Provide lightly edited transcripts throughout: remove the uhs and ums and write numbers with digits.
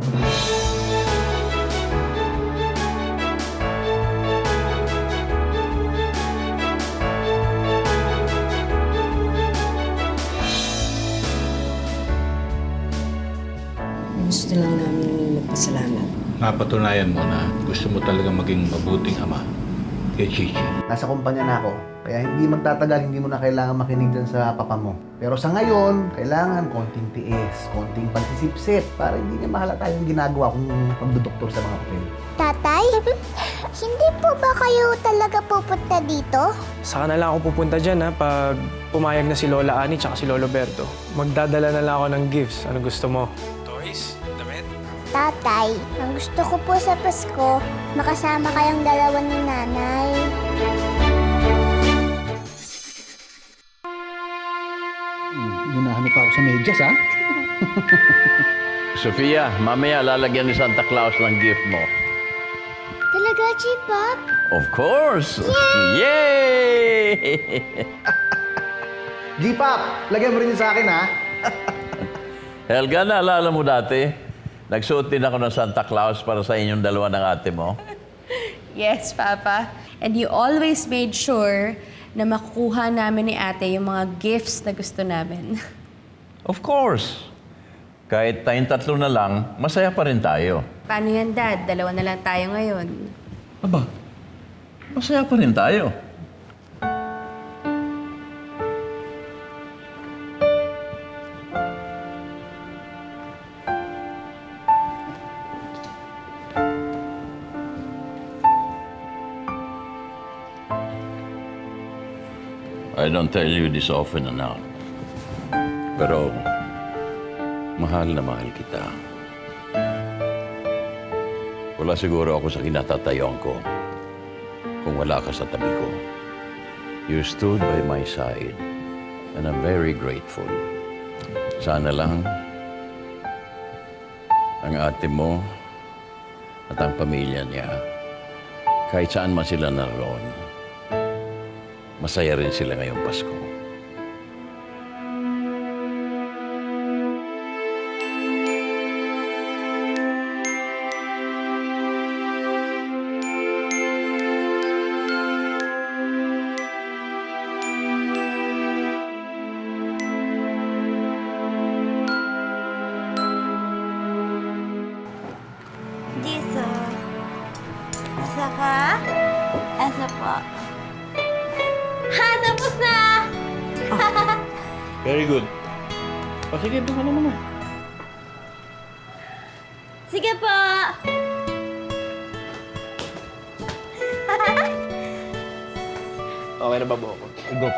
Gusto lang namin magpasalamat. Napatunayan mo na gusto mo talagang maging mabuting ama kay Chichi. Nasa kumpanya na ako, kaya hindi magtatagal, hindi mo na kailangan makinig dyan sa papa mo. Pero sa ngayon, kailangan konting tiis, konting pagsisipsip para hindi niya mahalata yung ginagawa kong pagdudoktor sa mga papel. Tatay, hindi po ba kayo talaga pupunta dito? Saka na lang ako pupunta dyan, ha, pag pumayag na si Lola Ani tsaka si Lolo Berto. Magdadala na lang ako ng gifts. Ano gusto mo? Toys? Damit? Tatay, ang gusto ko po sa Pasko, makasama kayong dalawa ni Nanay. Inunahan mo pa ako sa medyas, ha? Sofia, mamaya lalagyan ni Santa Claus ng gift mo. Talaga, Chipop? Of course! Yay! G-Pop, lagyan mo rin yun sa akin, ha? Helga, naalala mo dati? Nagsuot din ako ng Santa Claus para sa inyong dalawa ng ate mo. Yes, Papa. And you always made sure na makukuha namin ni ate yung mga gifts na gusto namin. Of course! Kahit tayong tatlo na lang, masaya pa rin tayo. Paano yan, Dad? Dalawa na lang tayo ngayon. Aba, masaya pa rin tayo. I don't tell you this often enough. Pero, mahal na mahal kita. Wala siguro ako sa kinatatayuan ko kung wala ka sa tabi ko. You stood by my side and I'm very grateful. Sana lang ang ate mo at ang pamilya niya, kahit saan man sila naroon, masaya rin sila ngayong Pasko. Dito. Saka, asa po. Ha! Tapos na! Very good. O sige, doon ka naman na. Sige po! Okay na ba buo ko? Go.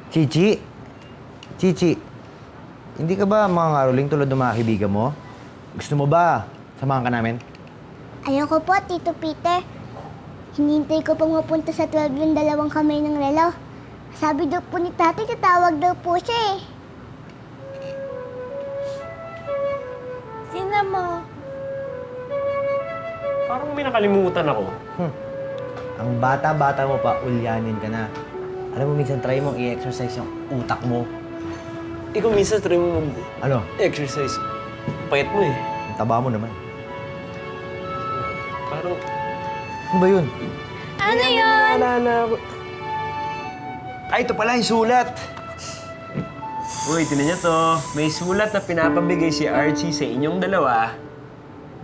Chichi? Chichi, hindi ka ba mga ngaruling tulad ng mga kaibigan mo? Gusto mo ba samahan ka namin? Ayoko po, Tito Peter. Hinintay ko pong mapunta sa 12 yung dalawang kamay ng relo. Sabi daw po ni Tatay, tatawag daw po siya eh. Sino mo? Parang may nakalimutan ako. Ang bata-bata mo pa, ulyanin ka na. Alam mo, minsan try mong i-exercise yung utak mo. Ikaw minsan try mo Ano? mag-exercise. Payat mo eh. Ang taba mo naman. Parang Ano ba yun? Ano yun? naalala ako. Ay, ito pala yung sulat! Uy, tinan niyo to. May sulat na pinapabigay si Archie sa inyong dalawa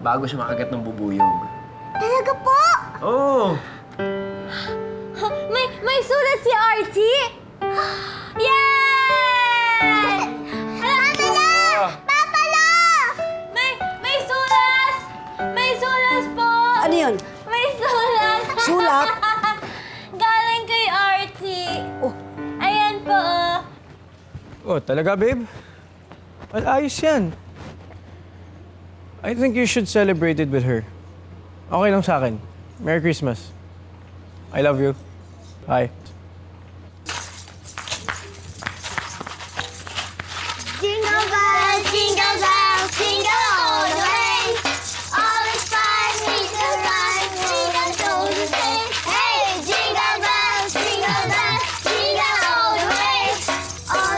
bago siya makagat ng bubuyog. Talaga po? Oh! May sulat si Archie? Yay! Papa la! Papa la! May sulat! May sulat po! Ano yun? May sulat! Sulat? Galing kay Archie. Oh. Ayan po. Oh, talaga, babe? Well, ayos yan. I think you should celebrate it with her. Okay lang sa akin. Merry Christmas. I love you. Bye. Jingle bells, jingle bells, jingle all the way. All is fun, jingle fun, jingle all the way. Hey, jingle bells, jingle all the way. All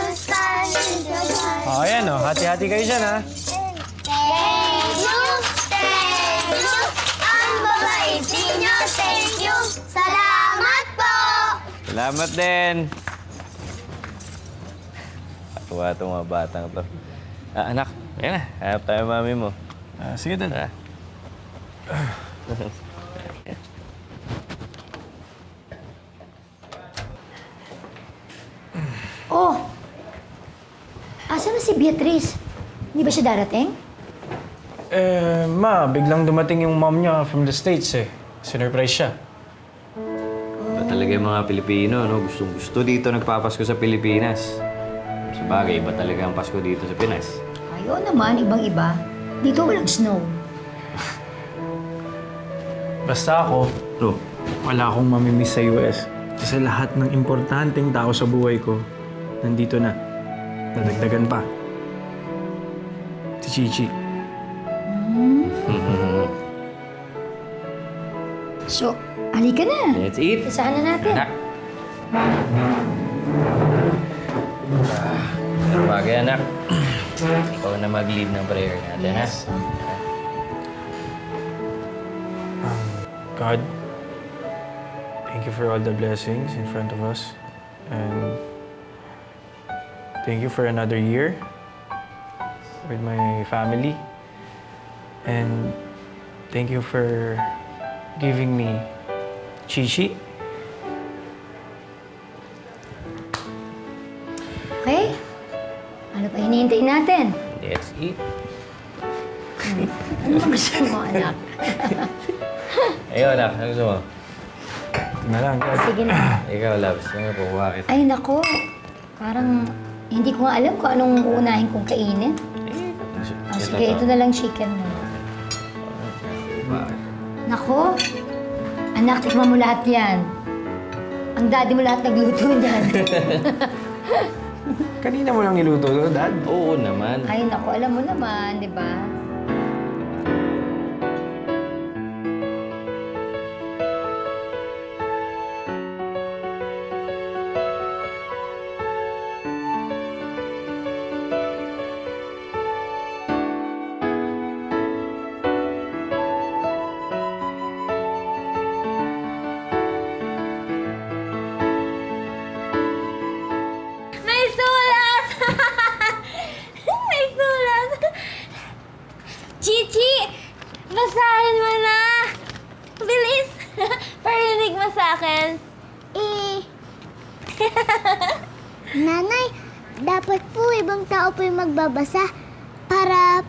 hati-hati kayo dyan, ha? Thank you! Thank you! Ang babait ninyo! Thank you! Salamat po! Salamat din. Katuwa itong mga batang to. Anak, yan na. Hanap tayo mami mo. Sige din. Oh! Asan na si Beatrice? Hindi ba siya darating? Ma, biglang dumating yung mom niya from the States eh. Sinurprise siya. Iba talaga yung mga Pilipino, no? Gustong-gusto dito nagpapasko sa Pilipinas. Sa bagay, iba talaga ang Pasko dito sa Pinas. Ayaw naman, ibang-iba. Dito walang snow. Basta ako, wala akong mamimiss sa US. Kasi lahat ng importanteng tao sa buhay ko, nandito na. Nadagdagan pa. Si Chichi. So, halika na. Let's eat. Saan na natin? Anak. Bagay, anak. Ikaw na mag-lead ng prayer natin, Yes. ha? God, thank you for all the blessings in front of us. And thank you for another year with my family. And thank you for giving me Chichi. Okay? Ano pa hinihintay natin? Let's eat. Ano ba gusto mo, anak? Ayaw, anak. Ano gusto mo? Ito na lang, God. Sige na. Ikaw, loves. Ano po, bakit? Ay, nako. Parang hindi ko nga alam kung anong uunahin kong kainin. Sige, ito na lang chicken mo. Bakit? Nako. Anak, tikman mo lahat yan. Ang daddy mo lahat nagluto niyan. Kanina mo lang niluto to, Dad. Oo naman. Ay, nako. Alam mo naman, di ba? May sulat! May sulat! Chichi! Basahin mo na! Bilis! Parinig mo sa akin. Nanay, dapat po ibang tao po yung magbabasa para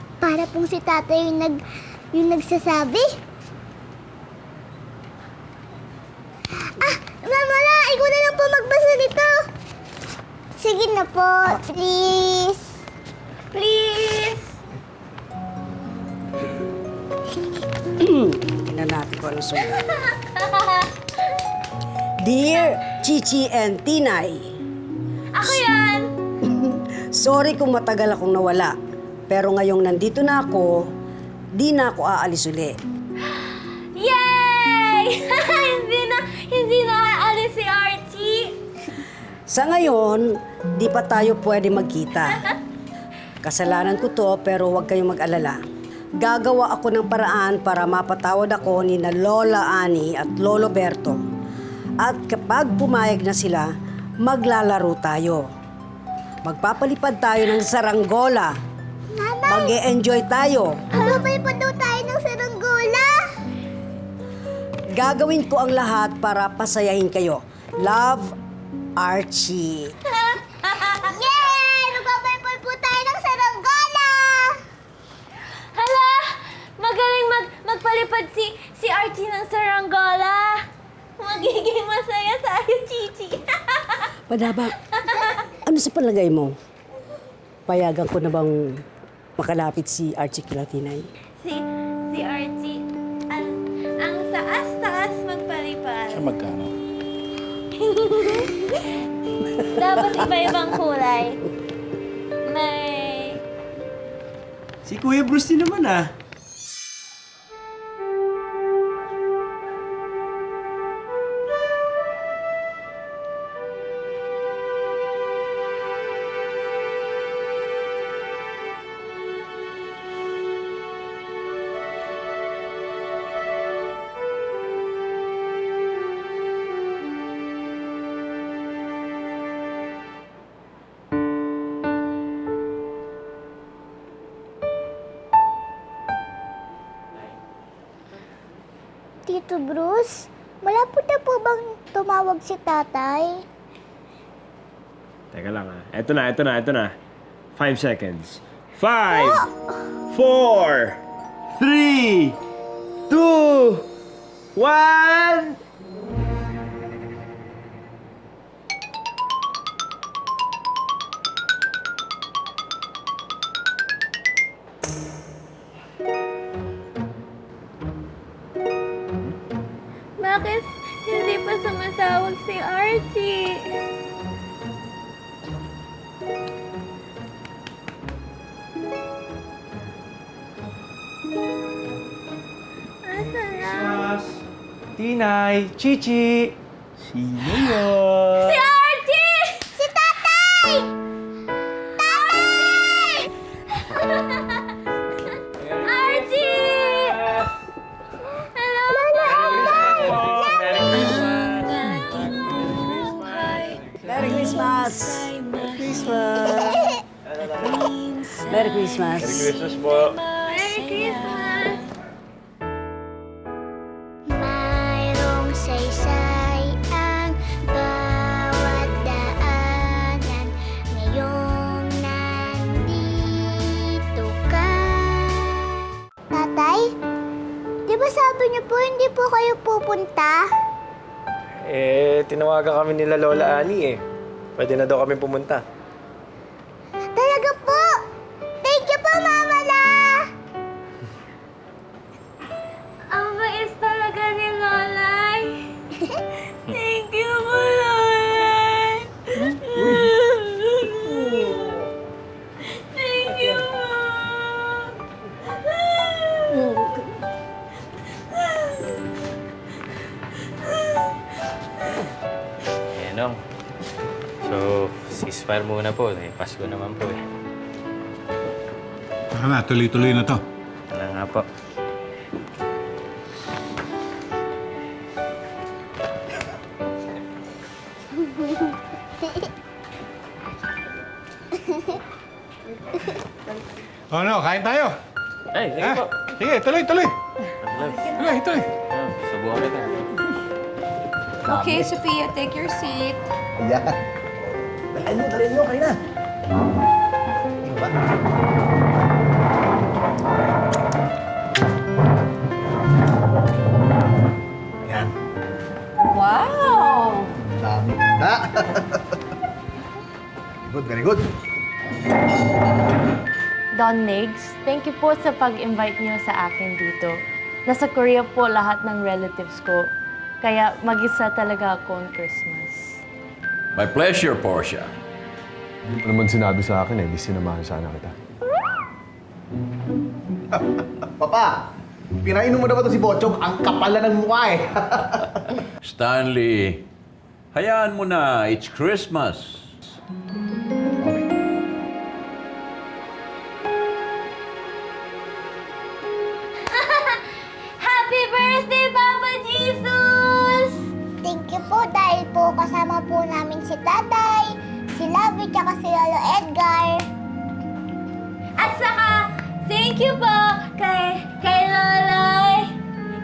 pong si tatay yung nagsasabi. Mama na! Ikaw na lang po magbasa nito! Sige na po, please. Please. Tingnan natin kung ano sulat. Dear Chichi and Tinay, Ako yan! sorry kung matagal akong nawala. Pero ngayong nandito na ako, di na ako aalis uli. Yay! hindi na aalis si Archie. Sa ngayon, di pa tayo pwede magkita. Kasalanan ko to pero huwag kayong mag-alala. Gagawa ako ng paraan para mapatawad ako ni na Lola Ani at Lolo Berto. At kapag pumayag na sila, maglalaro tayo. Magpapalipad tayo ng saranggola. Mag-e-enjoy tayo. Magpapalipad daw tayo ng saranggola. Gagawin ko ang lahat para pasayahin kayo. Love, Archie. Yay! Magpapalipad po tayo ng saranggola. Hala! Magaling magpalipad si Archie ng saranggola. Magiging masaya tayo, Chichi. Padaba, ano sa palagay mo? Payagan ko na bang makalapit si Archie kila Tinay? Si Archie, ang taas-taas magpalipad. Siya magkano? Dapat iba-ibang kulay. May... Si Kuya Bruce din naman ah. Tito Bruce, malapit na po bang tumawag si tatay? Teka lang Ito na. 5 seconds. 5, 4, 3, 2, 1. Bakit hindi pa sumasawag si Archie? Asa na? Tinay, Chichi! Sino yun? Si Archie! Si tatay! Tatay! Archie! Hello, Merry Christmas! Merry Christmas! Christmas po. Merry Christmas! Mayroong saysay ang bawat daanan ngayong nandito ka. Tatay, di ba sabi niyo po hindi po kayo pupunta? Tinawagan kami nila Lola Annie eh. Pwede na daw kami pumunta. Talaga po! Thank you po, Mama La! Ang bait talaga ni Lolay. Thank you po, Lolay. Thank you po. Enong. So, ceasefire muna po. Pasko naman po eh. Baka na, tuloy-tuloy na to. Ano nga po. Ano, kain tayo. Ay, sige po. Sige, tuloy. Tuloy. Subukan kita. Okay, Sophia, take your seat. Ayan. Dalhin nyo, kayo na. Diba? Ayan. Wow! Dami. Good, very good. Don Migs, thank you po sa pag-invite niyo sa akin dito. Nasa Korea po lahat ng relatives ko. Kaya mag-isa talaga ako on Christmas. My pleasure, Portia. Hindi mo naman sinabi sa akin eh. Di sinamahan sana kita. Papa, pinainom mo na ba ito si Bochog? Ang kapal na ng mukha eh. Stanley, hayaan mo na. It's Christmas. Happy birthday, Papa Jesus! Thank you po dahil po kasama po namin si tatay, si Lovey, tsaka si Lolo Edgar. At saka, thank you po kay Loloy,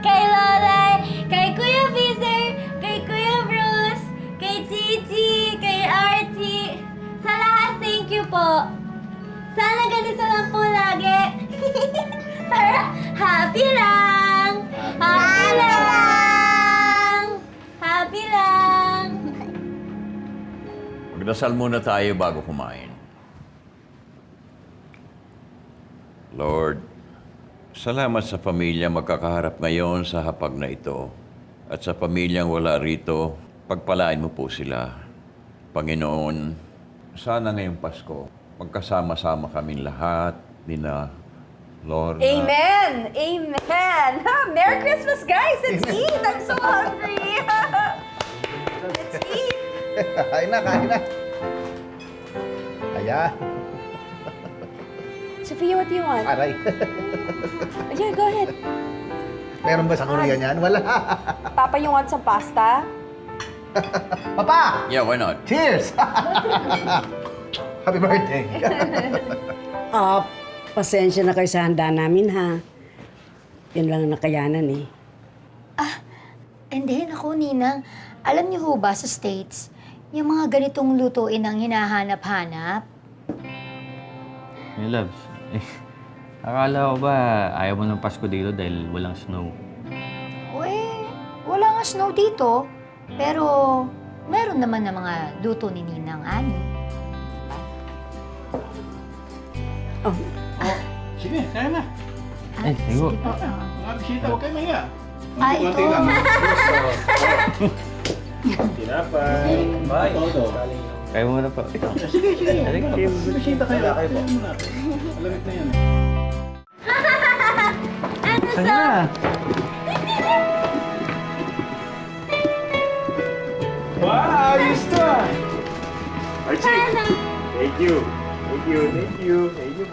kay Kuya Fizer, kay Kuya Bruce, kay Chichi, kay Archie. Sa lahat, thank you po. Sana ganito lang po lagi. Para happy lang! Happy lang! Happy lang! Magdasal muna tayo bago kumain. Lord, salamat sa pamilya magkakaharap ngayon sa hapag na ito. At sa pamilyang wala rito, pagpalain mo po sila. Panginoon, sana ngayong Pasko, magkasama-sama kaming lahat, nina Lorna. Amen! Amen! Ha, Merry Christmas, guys! Let's eat! I'm so hungry! Let's eat! Kain na. Ayan. Sophia, what do you want? Aray. Yeah, go ahead. Meron ba sa Korea niyan? Wala. Papa, you want some pasta? Papa! Yeah, why not? Cheers! Happy birthday. Pasensya na kayo sa handa namin, ha? Yun lang ang nakayanan, eh. And then ako, Ninang, alam niyo ho ba sa States, yung mga ganitong lutuin ang hinahanap-hanap? Hey, loves. Akala ko ba ayaw mo ng Pasko dito dahil walang snow? Wala nga snow dito, pero meron naman na mga luto ni Ninang Ani. Sige, kaya na. Ay, sigo. Sige po. Mga bisita, huwag kayo mahiya. Ito. Tinapay. Bye. Kaya mo na po. Sige. Bisita kayo. Kayo po. Alamit na yan. Saan na? Wow, ayos to ah! Archie! Thank you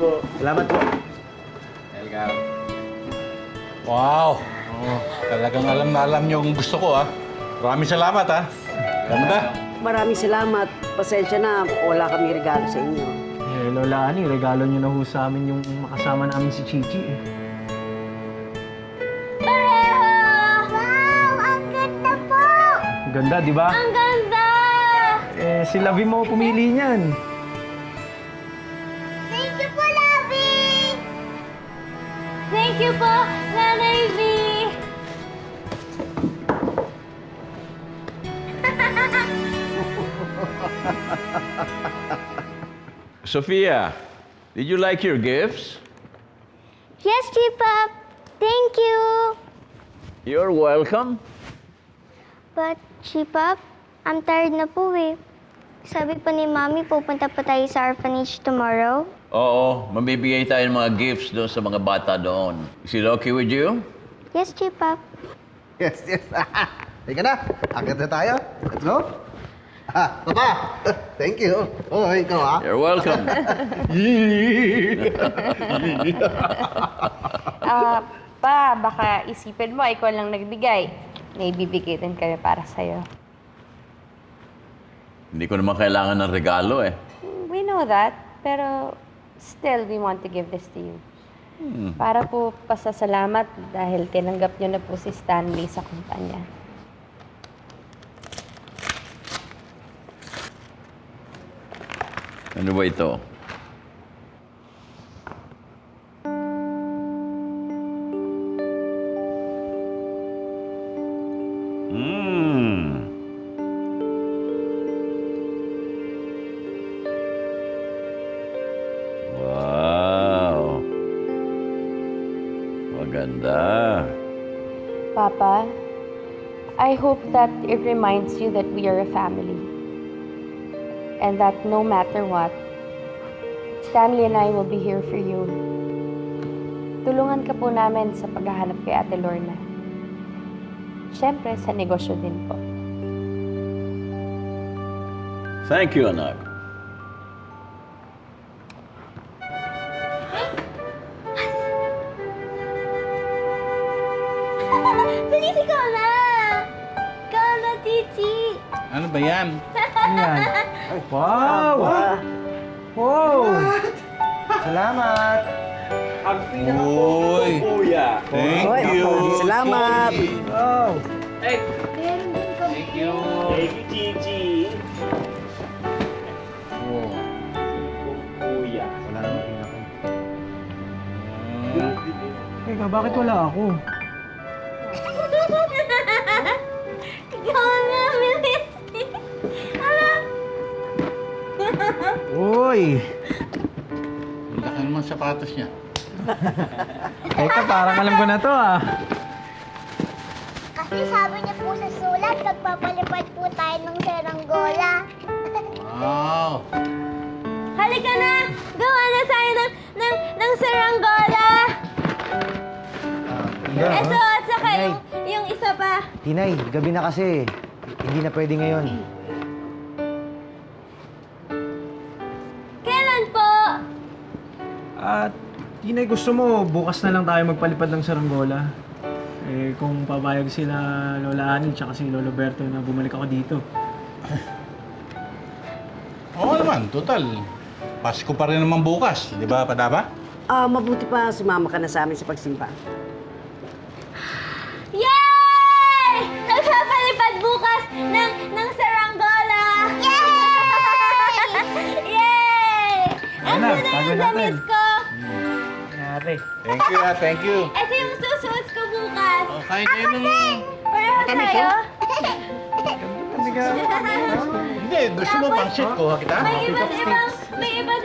po. Salamat po. Welcome. Wow! Talagang alam na alam niyo kung gusto ko, ha? Maraming salamat, ha? Ganda. Maraming salamat. Pasensya na, wala kami regalo sa inyo. Eh, Lola Ani, regalo niyo na ho sa amin yung makasama namin si Chichi. Wow! Ang ganda po! Ganda, di ba? Ang ganda! Eh, si Lavi mo pumili niyan. Thank you po, Labi! Thank you po, Nanay V! Sophia, did you like your gifts? Yes, Chipap. Thank you. You're welcome. But, Chipap, I'm tired na po eh. Sabi po ni Mami, pupunta pa tayo sa orphanage tomorrow. Oo, mamibigay tayo ng mga gifts doon sa mga bata doon. Is it okay with you? Yes, Chipap. Yes. Teka na, akit na tayo. Let's go. Papa! Thank you. Ikaw You're welcome. Pa, baka isipin mo, ikaw lang nagbigay. May bibigyan kami para sa'yo. Hindi ko naman kailangan ng regalo eh. We know that, pero still, we want to give this to you. Para po pasasalamat dahil tinanggap niyo na po si Stanley sa kumpanya. Ano ba ito? Wow. Maganda. Papa, I hope that it reminds you that we are a family. And that no matter what, Stanley and I will be here for you. Tulungan ka po namin sa paghahanap kay Ate Lorna. Siyempre, sa negosyo din po. Thank you, anak. Bilis ikaw na! Ikaw na, Chichi! Ano ba yan? Ayan. Wow! Wow! Salamat! Ang Uy! kuya. Thank Oy, you! salamat! Wow! Thank you, Gigi. Oh. Kuya. Wala naman pinaka. Teka, bakit wala ako? Ikaw na, bilis! Uy! Ang laki naman sapatos niya. Teka, parang alam ko na to ah. Kasi sabi niya po sa sulat, magpapalipad po tayo ng saranggola. Wow! Halika na! Gawa na tayo ng saranggola! Eto, at saka yung isa pa. Tinay, gabi na kasi. Hindi na pwede ngayon. Kailan po? At Tinay, gusto mo, bukas na lang tayo magpalipad ng saranggola. Eh, kung papayag sila Lola Ani tsaka si Lolo Berto na bumalik ako dito. Oo naman, total. Pasko pa rin naman bukas. Di ba, Padaba? Mabuti pa sumama ka na sa amin sa pagsimba. Yay! bukas ng saranggola! Yay! Yay! Ito na yung damit ko! Thank you, thank you. Ito yung susuot ko bukas! Kain kayo ng... Pareho tayo? Hindi, gusto mo pang shit ko, kita? May iba't ibang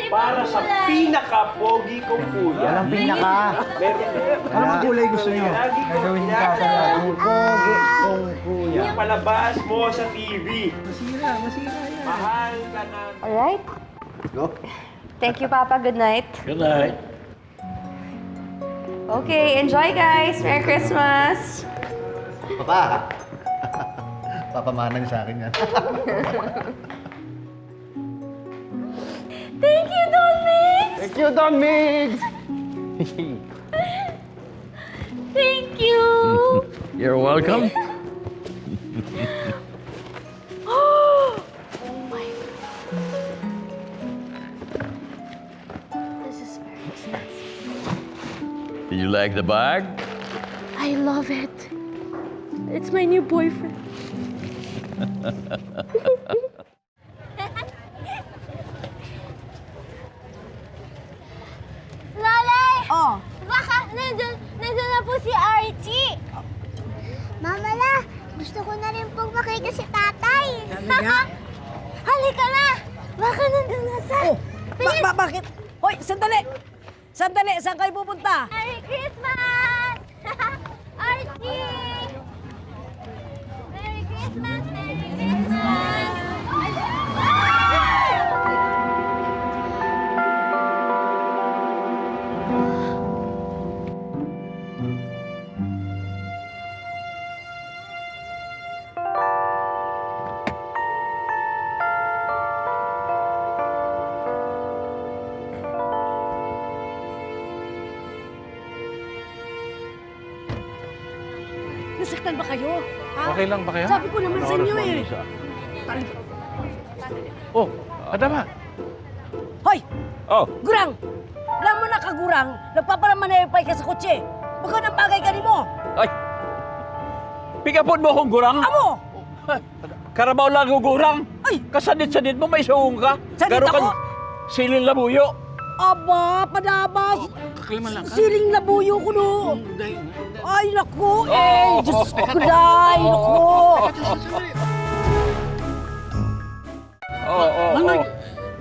Para sa kulay. pinaka-pogi kong kuya. Walang pinaka. Meron. Anong kulay gusto niyo? Lagi ko Gagawin ni pinaka- Tatay ang pogi kong kuya. Yung palabas mo sa TV. Masira yan. Mahal ka na. Alright? Go. Thank you, Papa. Good night. Good night. Okay, enjoy, guys. Merry Christmas! Papa! Papamanan sa akin yan. Thank you, Don Mix! Thank you, Don Migs! Thank you! You're welcome. Oh my. This is very expensive. Did you like the bag? I love it. It's my new boyfriend. Lalay! Oh, Baka nandun na po si Archie. Mama La, gusto ko na rin pong makita si tatay. talaga? Halika na! Baka nandun na sa... Oh, bakit? Hoy, sandali! Sandali, saan kayo pupunta? Merry Christmas! Archie! Merry Christmas! Merry Christmas! Nasaktan ba kayo? Ha? Okay lang ba kayo? Sabi ko naman sa inyo eh. Oh, Adama. Hoy! Oh. Gurang! Alam mo na kagurang, nagpapalamanayapay ka sa kotse. Baka nang bagay ka ni mo. Ay! Pigapon mo akong gurang? Amo! Karabaw lang akong gurang. Ay! Kasanit-sanit mo, may suong ka. Sanit Garo ako? kang silin labuyo. Aba, padabas! Kakalma lang ka. Siling labuyo ko no. Ay, naku! Oh. Eh, Diyos ko dahil! Naku! Oo. Manay,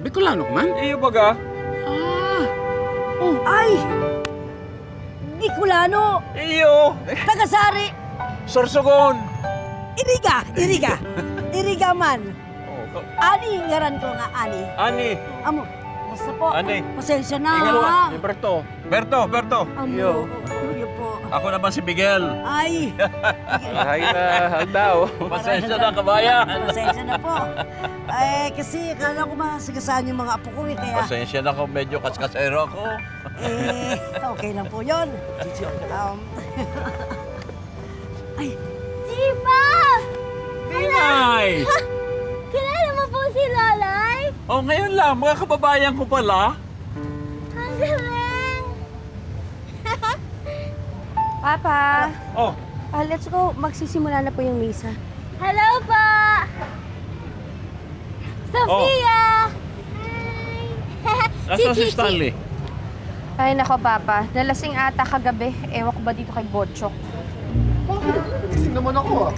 Bicolano man? Iyo baga? Ay! Bicolano! Iyo. Tagasari! Sorsogon. Iriga man! Ani, ngaran ko nga, Ani. Ani. Amo, basta po. Ani. Pasensya na, Ikaw, ha? Berto. Amo, Iyo. iyo po. Ako naman si Miguel. Ay! Hay na, haldaw. Pasensya na, kabayan. Pasensya na po. Eh, kasi akala ko masagasaan yung mga apo ko eh, kaya... Pasensya na kung medyo kaskasero ako. Eh, okay lang po yun. Ay, Diba? Pinay! Kilala mo po si Lalay? Oh, ngayon lang, mga kababayan ko pala. Ang galing! Papa! Oh, Let's go. Magsisimula na po yung misa. Hello po! Sophia! asan si Stanley? Ay, nako, Papa. Nalasing ata kagabi. Ewan ko ba dito kay Botchok? Gising naman ako ah.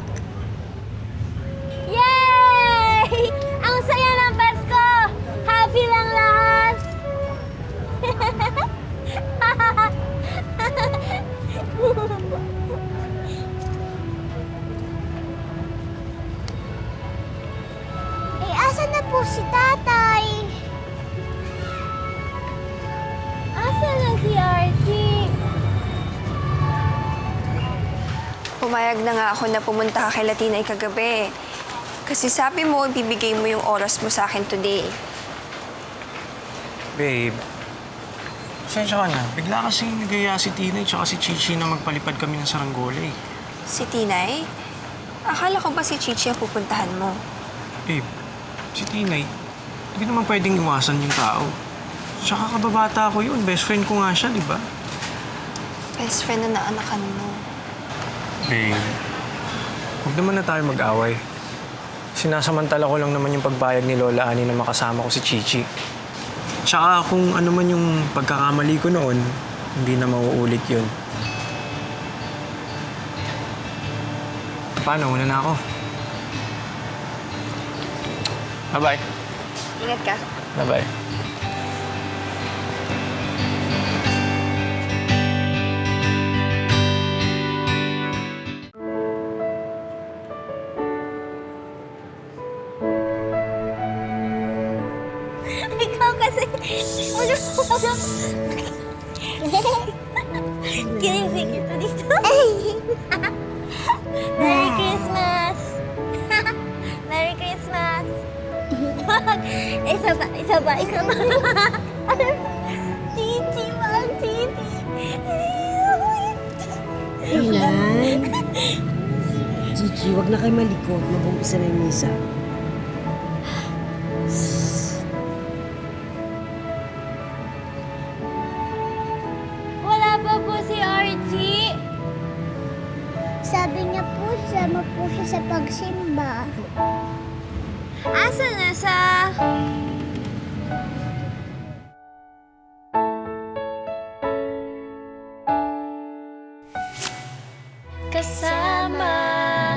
Yay! Ang saya ng Pasko! Happy lang lahat! Asan na po si tatay? Asan na si Archie? Pumayag na nga ako na pumunta ka kay Latinay kagabi. Kasi sabi mo, ibibigay mo yung oras mo sa akin today. Babe, pasensya ka na. Bigla kasing nagaya si Tinay tsaka si Chichi na magpalipad kami ng saranggola eh. Si Tinay? Akala ko ba si Chichi ang pupuntahan mo? Babe, si Tinay, hindi naman pwedeng iwasan yung tao. Tsaka kababata ko yun. Best friend ko nga siya, di ba? Best friend na naanakan mo. Babe, huwag naman na tayo mag-away. sinasamantala ko lang naman yung pagbayag ni Lola Ani na makasama ko si Chichi. Tsaka kung ano man yung pagkakamali ko noon, hindi na mauulit yun. Paano? Una na ako. Bye-bye. Ingat ka. Bye-bye. Ikaw kasi, kinisig ito dito. Merry Christmas! Merry Christmas! isa pa. Chichi, Mang Chichi. Ayan. Gigi, wag na kayo malikot. Mag-umpisa na yung misa. Wala pa po si Archie. Sabi niya po, sama po siya sa pagsimba. Asa na sa... Kasama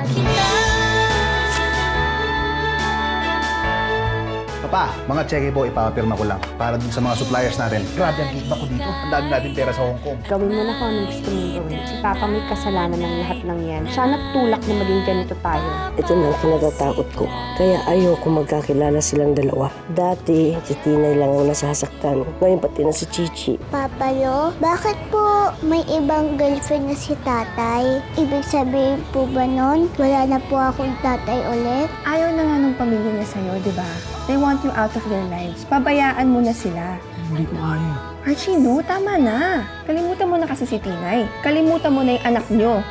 kita. Papa, mga cheque po, ipapirma ko lang para dun sa mga suppliers natin. Grabe ang kickback ko dito. Ang dami natin pera sa Hong Kong. Gawin mo na kung anong gusto mong gawin. Si Papa may kasalanan ng lahat ng yan. Siya nagtulak na maging ganito tayo. Ito na ang kinatatakot ko. Kaya ayoko magkakilala silang dalawa. Dati, si Tinay lang ang nasasaktan. Ngayon pati na si Chichi. Papa Lo, bakit po may ibang girlfriend na si tatay? Ibig sabihin po ba nun, wala na po akong tatay ulit? Ayaw na nga ng pamilya niya sa'yo, di ba? They want you out of their lives. Pabayaan mo na sila. Hindi ko kaya. Archie, no? Tama na. Kalimutan mo na kasi si Tinay. Kalimutan mo na yung anak nyo.